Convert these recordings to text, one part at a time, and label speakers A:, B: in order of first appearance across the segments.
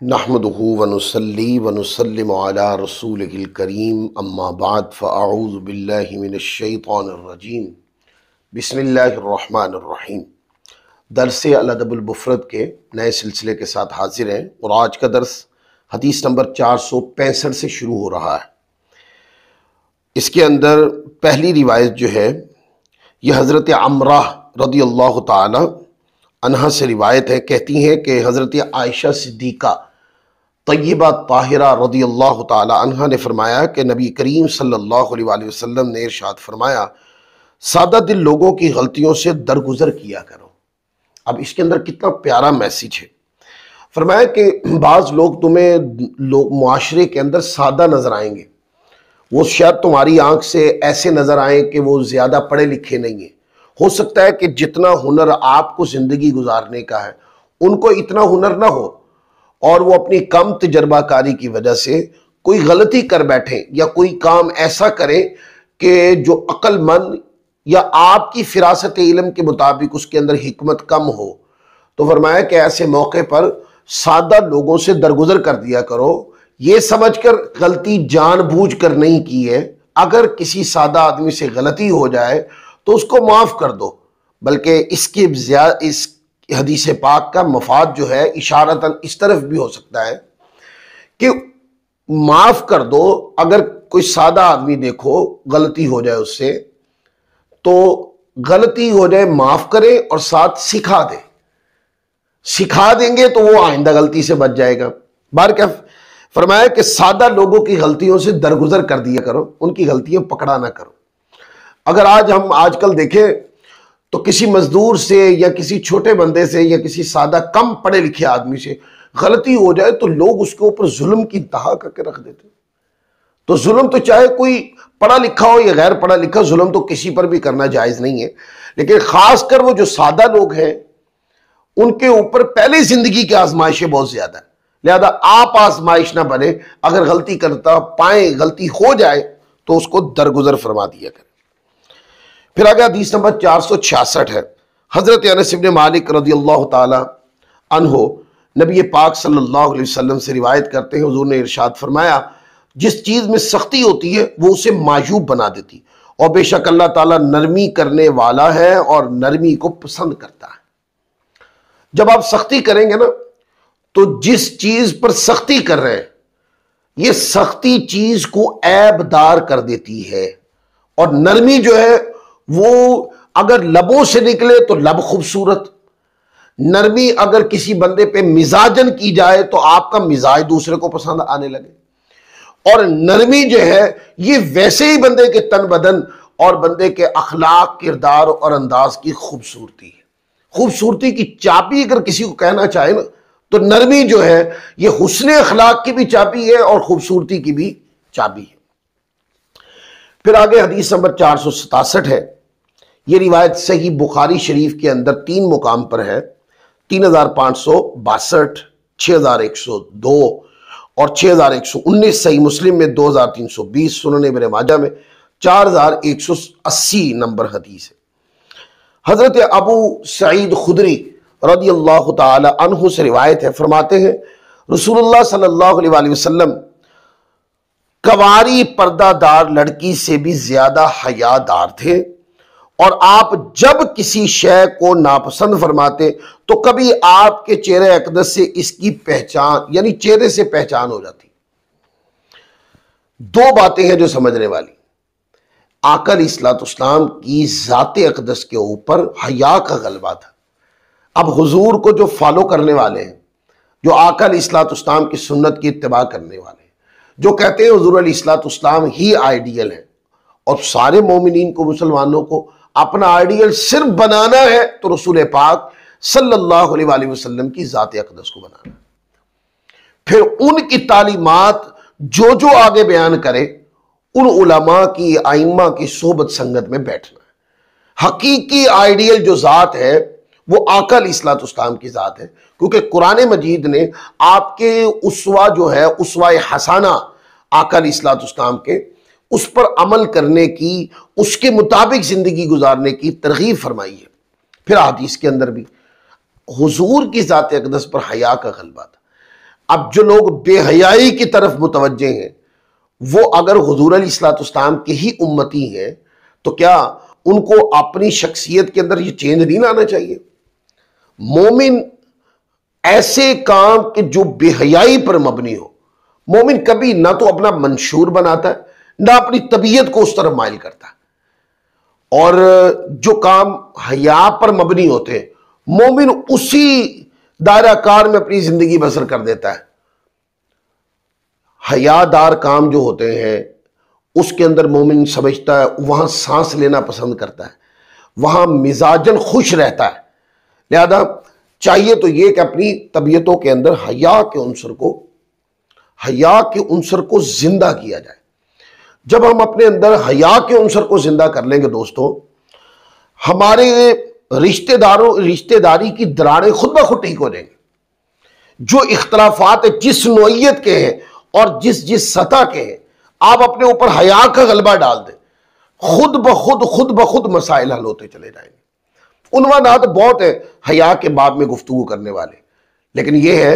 A: نحمدہ ونصلی ونسلم علی رسولہ الکریم اما بعد فاعوذ باللہ من الشیطان الرجیم بسم اللہ الرحمن الرحیم۔ درس الادب المفرد کے نئے سلسلے کے ساتھ حاضر ہیں اور آج کا درس حدیث نمبر 465 سے شروع ہو رہا ہے۔ اس کے اندر پہلی روایت جو ہے یہ حضرت عمرہ رضی اللہ تعالی عنہا سے روایت ہے۔ کہتی ہیں کہ حضرت عائشہ صدیقہ طیبہ طاہرہ رضی اللہ تعالی عنہ نے فرمایا کہ نبی کریم صلی اللہ علیہ وآلہ وسلم نے ارشاد فرمایا، سادہ دل لوگوں کی غلطیوں سے درگزر کیا کرو۔ اب اس کے اندر کتنا پیارا میسیج ہے۔ فرمایا کہ بعض لوگ تمہیں معاشرے کے اندر سادہ نظر آئیں گے، وہ شاید تمہاری آنکھ سے ایسے نظر آئیں کہ وہ زیادہ پڑھے لکھے نہیں ہیں۔ ہو سکتا ہے کہ جتنا ہنر آپ کو زندگی گزارنے کا ہے ان کو اتنا ہنر نہ ہو، اور وہ اپنی کم تجربہ کاری کی وجہ سے کوئی غلطی کر بیٹھیں یا کوئی کام ایسا کریں کہ جو عقل مند یا آپ کی فراست علم کے مطابق اس کے اندر حکمت کم ہو۔ تو فرمایا کہ ایسے موقع پر سادہ لوگوں سے درگزر کر دیا کرو، یہ سمجھ کر غلطی جان بوجھ کر نہیں کی ہے۔ اگر کسی سادہ آدمی سے غلطی ہو جائے تو اس کو معاف کر دو، بلکہ اس حدیث پاک کا مفاد جو ہے اشارتاً اس طرف بھی ہو سکتا ہے کہ معاف کر دو۔ اگر کوئی سادہ آدمی دیکھو غلطی ہو جائے اس سے، تو غلطی ہو جائے معاف کرے اور ساتھ سکھا دیں گے تو وہ آئندہ غلطی سے بچ جائے گا۔ کیا فرمایا کہ سادہ لوگوں کی غلطیوں سے درگزر کر دیا کرو، ان کی غلطیاں پکڑا نہ کرو۔ اگر آج کل دیکھیں تو کسی مزدور سے یا کسی چھوٹے بندے سے یا کسی سادہ کم پڑھے لکھے آدمی سے غلطی ہو جائے تو لوگ اس کے اوپر ظلم کی انتہا کر کے رکھ دیتے۔ تو ظلم تو چاہے کوئی پڑھا لکھا ہو یا غیر پڑھا لکھا، ظلم تو کسی پر بھی کرنا جائز نہیں ہے، لیکن خاص کر وہ جو سادہ لوگ ہیں ان کے اوپر پہلے زندگی کی آزمائشیں بہت زیادہ ہیں، لہذا آپ آزمائش نہ بنے۔ اگر غلطی کرتا پائیں، غلطی ہو جائے تو اس کو درگزر فرما دیا کریں۔ پھر آگے حدیث نمبر 466 ہے۔ حضرت انس بن مالک رضی اللہ تعالی عنہ نبی پاک صلی اللہ علیہ وسلم سے روایت کرتے ہیں، حضور نے ارشاد فرمایا، جس چیز میں سختی ہوتی ہے وہ اسے معیوب بنا دیتی، اور بے شک اللہ تعالیٰ نرمی کرنے والا ہے اور نرمی کو پسند کرتا ہے۔ جب آپ سختی کریں گے نا تو جس چیز پر سختی کر رہے ہیں یہ سختی چیز کو عیب دار کر دیتی ہے، اور نرمی جو ہے وہ اگر لبوں سے نکلے تو لب خوبصورت، نرمی اگر کسی بندے پہ مزاجن کی جائے تو آپ کا مزاج دوسرے کو پسند آنے لگے، اور نرمی جو ہے یہ ویسے ہی بندے کے تن بدن اور بندے کے اخلاق، کردار اور انداز کی خوبصورتی ہے۔ خوبصورتی کی چابی اگر کسی کو کہنا چاہے نا تو نرمی جو ہے یہ حسن اخلاق کی بھی چابی ہے اور خوبصورتی کی بھی چابی ہے۔ پھر آگے حدیث نمبر 467 ہے۔ یہ روایت صحیح بخاری شریف کے اندر 3 مقام پر ہے، 3562، 6102 اور 6119، صحیح مسلم میں 2320، سنن ابن ماجہ میں 4180 نمبر حدیث ہے۔ حضرت ابو سعید خدری رضی اللہ تعالی عنہ سے روایت ہے، فرماتے ہیں رسول اللہ صلی اللہ علیہ وآلہ وسلم کواری پردہ دار لڑکی سے بھی زیادہ حیا دار تھے، اور آپ جب کسی شے کو ناپسند فرماتے تو کبھی آپ کے چہرے اقدس سے اس کی پہچان، یعنی چہرے سے پہچان ہو جاتی۔ 2 باتیں ہیں جو سمجھنے والی۔ آقا علیہ السلام کی ذات اقدس کے اوپر حیا کا غلبہ تھا۔ اب حضور کو جو فالو کرنے والے ہیں، جو آقا علیہ السلام کی سنت کی اتباع کرنے والے ہیں، جو کہتے ہیں حضور علیہ السلام ہی آئیڈیل ہے، اور سارے مومنین کو، مسلمانوں کو اپنا آئیڈیل صرف بنانا ہے تو رسول پاک صلی اللہ علیہ وآلہ وسلم کی ذات اقدس کو بنانا ہے۔ پھر ان کی تعلیمات جو آگے بیان کرے، ان علماء کی، ائمہ کی صحبت سنگت میں بیٹھنا ہے۔ حقیقی آئیڈیل جو ذات ہے وہ آقا علیہ السلام کی ذات ہے، کیونکہ قرآن مجید نے آپ کے اسوہ جو ہے، اسوہ حسنہ آقا علیہ السلام کے، اس پر عمل کرنے کی، اس کے مطابق زندگی گزارنے کی ترغیب فرمائی ہے۔ پھر حدیث کے اندر بھی حضور کی ذات اقدس پر حیا کا غلبہ تھا۔ اب جو لوگ بے حیائی کی طرف متوجہ ہیں وہ اگر حضور علیہ الصلوۃ والسلام کے ہی امتی ہیں تو کیا ان کو اپنی شخصیت کے اندر یہ چینج نہیں لانا چاہیے؟ مومن ایسے کام کہ جو بے حیائی پر مبنی ہو، مومن کبھی نہ تو اپنا منشور بناتا ہے نہ اپنی طبیعت کو اس طرف مائل کرتا ہے، اور جو کام حیا پر مبنی ہوتے ہیں مومن اسی دائرہ کار میں اپنی زندگی بسر کر دیتا ہے۔ حیا دار کام جو ہوتے ہیں اس کے اندر مومن سمجھتا ہے وہاں سانس لینا پسند کرتا ہے، وہاں مزاجن خوش رہتا ہے۔ لہذا چاہیے تو یہ کہ اپنی طبیعتوں کے اندر حیا کے عنصر کو زندہ کیا جائے۔ جب ہم اپنے اندر حیا کے عنصر کو زندہ کر لیں گے دوستو، ہمارے رشتہ داری کی دراڑیں خود بخود ٹھیک ہو جائیں گے۔ جو اختلافات جس نوعیت کے ہیں اور جس سطح کے ہیں، آپ اپنے اوپر حیا کا غلبہ ڈال دیں، خود بخود مسائل حل ہوتے چلے جائیں گے۔ عنوانات بہت ہیں حیا کے باب میں گفتگو کرنے والے، لیکن یہ ہے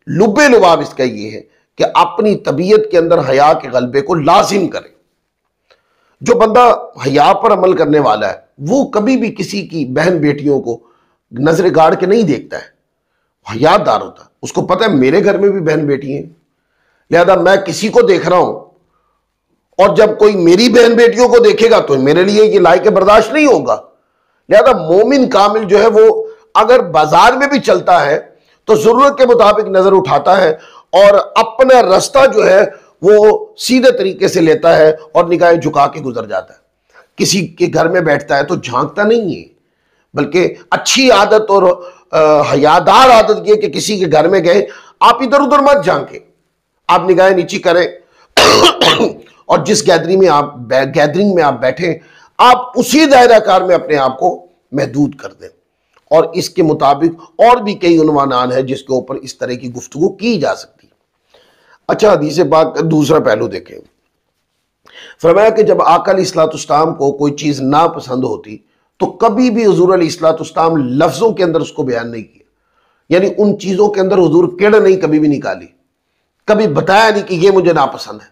A: لب لباب اس کا یہ ہے کہ اپنی طبیعت کے اندر حیا کے غلبے کو لازم کریں۔ جو بندہ حیا پر عمل کرنے والا ہے وہ کبھی بھی کسی کی بہن بیٹیوں کو نظر گاڑ کے نہیں دیکھتا ہے، حیا دار ہوتا ہے، اس کو پتہ ہے میرے گھر میں بھی بہن بیٹی ہیں، لہذا میں کسی کو دیکھ رہا ہوں اور جب کوئی میری بہن بیٹیوں کو دیکھے گا تو میرے لیے یہ لائق برداشت نہیں ہوگا۔ لہذا مومن کامل جو ہے وہ اگر بازار میں بھی چلتا ہے تو ضرورت کے مطابق نظر اٹھاتا ہے اور اپنا رستہ جو ہے وہ سیدھے طریقے سے لیتا ہے اور نگاہیں جھکا کے گزر جاتا ہے۔ کسی کے گھر میں بیٹھتا ہے تو جھانکتا نہیں ہے، بلکہ اچھی عادت اور حیادار عادت یہ کہ کسی کے گھر میں گئے آپ ادھر ادھر مت جھانکیں، آپ نگاہیں نیچی کریں اور جس گیدرنگ میں آپ بیٹھیں آپ اسی دائرہ کار میں اپنے آپ کو محدود کر دیں۔ اور اس کے مطابق اور بھی کئی عنوانات ہیں جس کے اوپر اس طرح کی گفتگو کی جا سکتی ہے۔ اچھا، حدیث پاک کا دوسرا پہلو دیکھیں۔ فرمایا کہ جب آقا علیہ الصلوۃ والسلام کو کوئی چیز ناپسند ہوتی تو کبھی بھی حضور علیہ الصلوۃ والسلام لفظوں کے اندر اس کو بیان نہیں کیا، یعنی ان چیزوں کے اندر حضور کیڑ نہیں کبھی بھی نکالی، کبھی بتایا نہیں کہ یہ مجھے ناپسند ہے،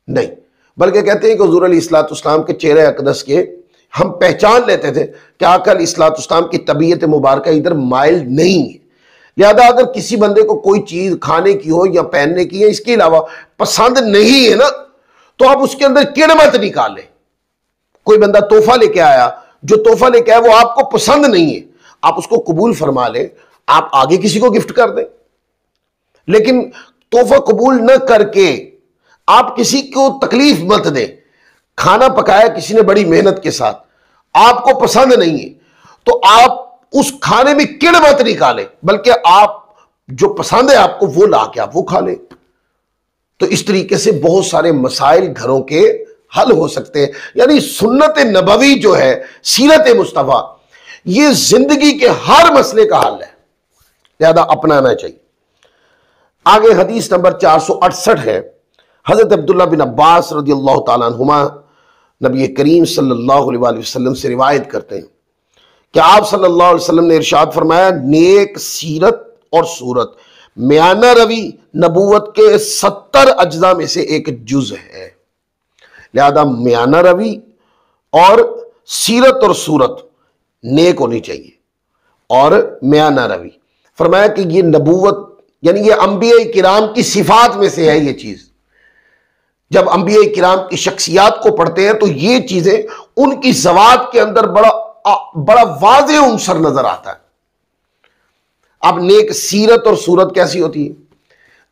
A: نہیں، بلکہ کہتے ہیں کہ حضور علیہ الصلوۃ والسلام کے چہرے اقدس کے ہم پہچان لیتے تھے کہ آقا علیہ الصلوۃ والسلام کی طبیعت مبارکہ ادھر مائل نہیں ہے۔ لہذا اگر کسی بندے کو کوئی چیز کھانے کی ہو یا پہننے کی ہے اس کے علاوہ پسند نہیں ہے نا تو آپ اس کے اندر کیڑ مت نکالیں۔ کوئی بندہ تحفہ لے کے آیا، جو تحفہ لے کے آیا وہ آپ کو پسند نہیں ہے، آپ اس کو قبول فرما لیں، آپ آگے کسی کو گفٹ کر دیں، لیکن تحفہ قبول نہ کر کے آپ کسی کو تکلیف مت دیں۔ کھانا پکایا کسی نے بڑی محنت کے ساتھ، آپ کو پسند نہیں ہے تو آپ اس کھانے میں کیڑ مت نکالیں، بلکہ آپ جو پسند ہے آپ کو وہ لا کے آپ وہ کھا لیں۔ تو اس طریقے سے بہت سارے مسائل گھروں کے حل ہو سکتے ہیں۔ یعنی سنت نبوی جو ہے، سیرت مصطفیٰ، یہ زندگی کے ہر مسئلے کا حل ہے، لہذا اپنانا چاہیے۔ آگے حدیث نمبر 468 ہے، حضرت عبداللہ بن عباس رضی اللہ تعالیٰ عنہما نبی کریم صلی اللہ علیہ وسلم سے روایت کرتے ہیں کہ آپ صلی اللہ علیہ وسلم نے ارشاد فرمایا، نیک سیرت اور صورت میانہ روی نبوت کے 70 اجزاء میں سے ایک جز ہے۔ لہذا میانہ روی اور سیرت اور صورت نیک ہونی چاہیے اور میانہ روی۔ فرمایا کہ یہ نبوت یعنی یہ انبیاء کرام کی صفات میں سے ہے یہ چیز۔ جب انبیاء کرام کی شخصیات کو پڑھتے ہیں تو یہ چیزیں ان کی ذوات کے اندر بڑا واضح عنصر نظر آتا ہے۔ اب نیک سیرت اور صورت کیسی ہوتی ہے؟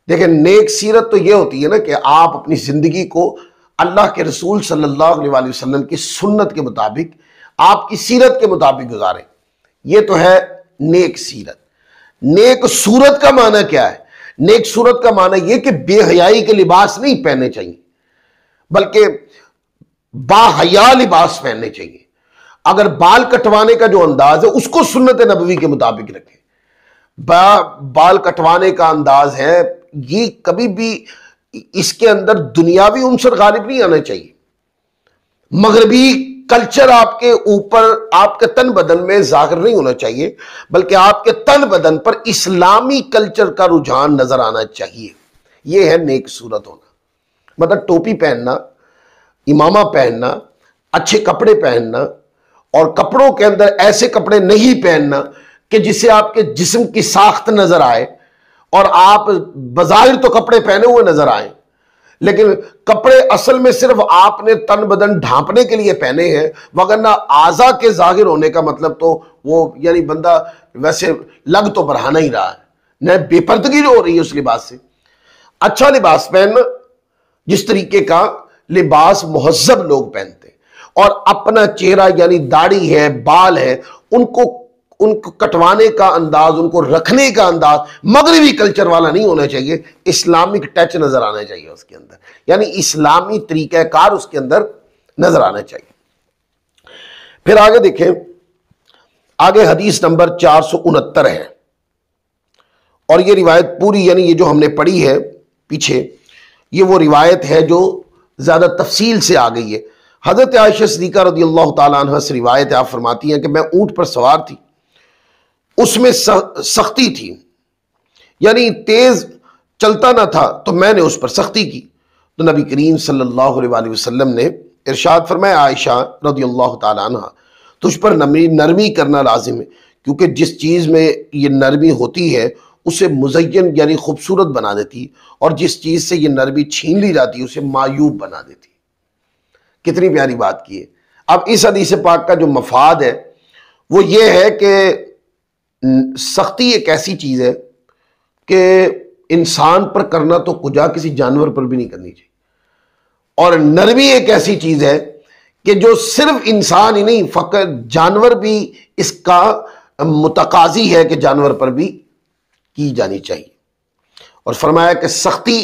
A: دیکھیں، نیک سیرت تو یہ ہوتی ہے نا کہ آپ اپنی زندگی کو اللہ کے رسول صلی اللہ علیہ وسلم کی سنت کے مطابق، آپ کی سیرت کے مطابق گزاریں، یہ تو ہے نیک سیرت۔ نیک صورت کا معنی کیا ہے؟ نیک صورت کا معنی یہ کہ بے حیائی کے لباس نہیں پہننے چاہیے، بلکہ با حیا لباس پہننے چاہیے۔ اگر بال کٹوانے کا جو انداز ہے اس کو سنت نبوی کے مطابق رکھیں۔ بال کٹوانے کا انداز ہے یہ کبھی بھی اس کے اندر دنیاوی عنصر غالب نہیں آنا چاہیے، مغربی کلچر آپ کے اوپر، آپ کے تن بدن میں ظاہر نہیں ہونا چاہیے، بلکہ آپ کے تن بدن پر اسلامی کلچر کا رجحان نظر آنا چاہیے۔ یہ ہے نیک صورت ہونا، مطلب ٹوپی پہننا، امامہ پہننا، اچھے کپڑے پہننا، اور کپڑوں کے اندر ایسے کپڑے نہیں پہننا کہ جس سے آپ کے جسم کی ساخت نظر آئے اور آپ بظاہر تو کپڑے پہنے ہوئے نظر آئیں، لیکن کپڑے اصل میں صرف آپ نے تن بدن ڈھانپنے کے لیے پہنے ہیں، وگرنہ اعضاء کے ظاہر ہونے کا مطلب تو وہ یعنی بندہ ویسے لگ تو برہانا ہی رہا ہے، نہ بے پردگی جو ہو رہی ہے اس لباس سے۔ اچھا لباس پہننا، جس طریقے کا لباس مہذب لوگ پہنتے ہیں، اور اپنا چہرہ یعنی داڑھی ہے، بال ہے، ان کو کٹوانے کا انداز، ان کو رکھنے کا انداز مغربی کلچر والا نہیں ہونا چاہیے، اسلامک ٹچ نظر آنا چاہیے اس کے اندر، یعنی اسلامی طریقہ کار اس کے اندر نظر آنا چاہیے۔ پھر آگے دیکھیں، آگے حدیث نمبر 469 ہے، اور یہ روایت پوری یعنی یہ جو ہم نے پڑھی ہے پیچھے، یہ وہ روایت ہے جو زیادہ تفصیل سے آ گئی ہے۔ حضرت عائشہ صدیقہ رضی اللہ تعالیٰ عنہ سے روایت ہے، آپ فرماتی ہیں کہ میں اونٹ پر سوار تھی، اس میں سختی تھی، یعنی تیز چلتا نہ تھا تو میں نے اس پر سختی کی، تو نبی کریم صلی اللہ علیہ وسلم نے ارشاد فرمایا، عائشہ رضی اللہ تعالیٰ عنہ، تجھ پر نرمی کرنا لازم ہے، کیونکہ جس چیز میں یہ نرمی ہوتی ہے اسے مزین یعنی خوبصورت بنا دیتی، اور جس چیز سے یہ نرمی چھین لی جاتی ہے اسے معیوب بنا دیتی۔ کتنی پیاری بات کی ہے۔ اب اس حدیث پاک کا جو مفاد ہے وہ یہ ہے کہ سختی ایک ایسی چیز ہے کہ انسان پر کرنا تو کجا کسی جانور پر بھی نہیں کرنی چاہیے، اور نرمی ایک ایسی چیز ہے کہ جو صرف انسان ہی نہیں، فقط جانور بھی اس کا متقاضی ہے کہ جانور پر بھی کی جانی چاہیے۔ اور فرمایا کہ سختی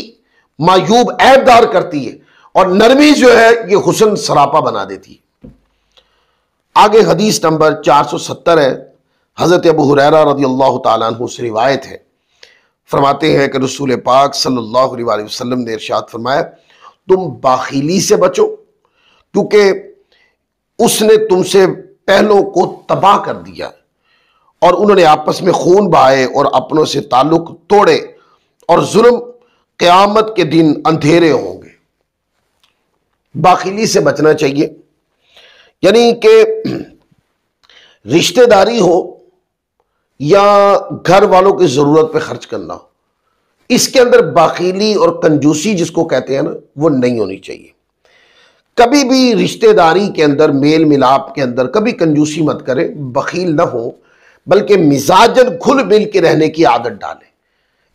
A: معیوب عیب دار کرتی ہے، اور نرمی جو ہے یہ حسن سراپا بنا دیتی ہے۔ آگے حدیث نمبر 470 ہے، حضرت ابو ہریرہ رضی اللہ تعالیٰ عنہ سے روایت ہے، فرماتے ہیں کہ رسول پاک صلی اللہ علیہ وسلم نے ارشاد فرمایا، تم باخیلی سے بچو، کیونکہ اس نے تم سے پہلوں کو تباہ کر دیا، اور انہوں نے آپس میں خون بہائے اور اپنوں سے تعلق توڑے، اور ظلم قیامت کے دن اندھیرے ہوں گے۔ باخیلی سے بچنا چاہیے، یعنی کہ رشتہ داری ہو یا گھر والوں کی ضرورت پہ خرچ کرنا ہو، اس کے اندر باخیلی اور کنجوسی جس کو کہتے ہیں نا، وہ نہیں ہونی چاہیے۔ کبھی بھی رشتہ داری کے اندر، میل ملاپ کے اندر کبھی کنجوسی مت کریں، بخیل نہ ہو، بلکہ مزاجن گھل مل کے رہنے کی عادت ڈالیں،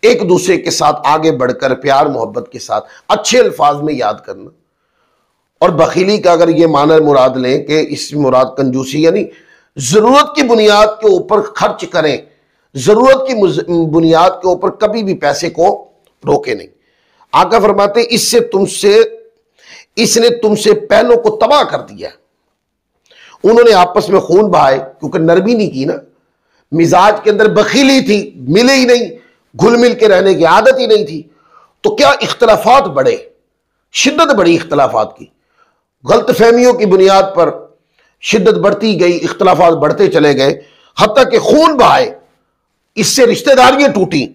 A: ایک دوسرے کے ساتھ آگے بڑھ کر پیار محبت کے ساتھ اچھے الفاظ میں یاد کرنا۔ اور بخیلی کا اگر یہ معنی مراد لیں کہ اس مراد کنجوسی یعنی ضرورت کی بنیاد کے اوپر خرچ کریں، ضرورت کی بنیاد کے اوپر کبھی بھی پیسے کو روکے نہیں۔ آقا فرماتے اس نے تم سے پہلوں کو تباہ کر دیا، انہوں نے آپس میں خون بہائے، کیونکہ نرمی نہیں کی نا، مزاج کے اندر بخیلی تھی، ملے ہی نہیں، گھل مل کے رہنے کی عادت ہی نہیں تھی، تو کیا اختلافات بڑھے، شدت بڑھی اختلافات کی، غلط فہمیوں کی بنیاد پر شدت بڑھتی گئی، اختلافات بڑھتے چلے گئے، حتیٰ کہ خون بہائے، اس سے رشتہ داریاں ٹوٹیں۔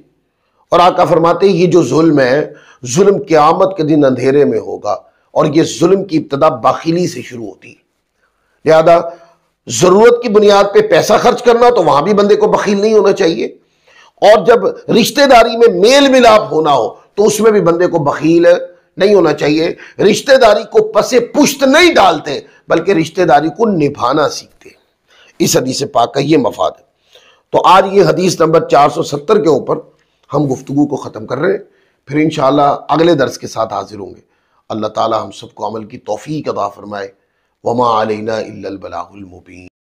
A: اور آقا فرماتے ہیں یہ جو ظلم ہے، ظلم قیامت کے دن اندھیرے میں ہوگا، اور یہ ظلم کی ابتدا باخیلی سے شروع ہوتی ہے۔ لہذا ضرورت کی بنیاد پہ پیسہ خرچ کرنا تو وہاں بھی بندے کو بخیل نہیں ہونا چاہیے، اور جب رشتہ داری میں میل ملاپ ہونا ہو تو اس میں بھی بندے کو بخیل نہیں ہونا چاہیے۔ رشتہ داری کو پسے پشت نہیں ڈالتے، بلکہ رشتہ داری کو نبھانا سیکھتے۔ اس حدیث پاک کا یہ مفاد ہے۔ تو آج یہ حدیث نمبر 470 کے اوپر ہم گفتگو کو ختم کر رہے ہیں، پھر انشاءاللہ اگلے درس کے ساتھ حاضر ہوں گے۔ اللہ تعالی ہم سب کو عمل کی توفیق عطا فرمائے۔ وما علینا الا البلاغ المبین۔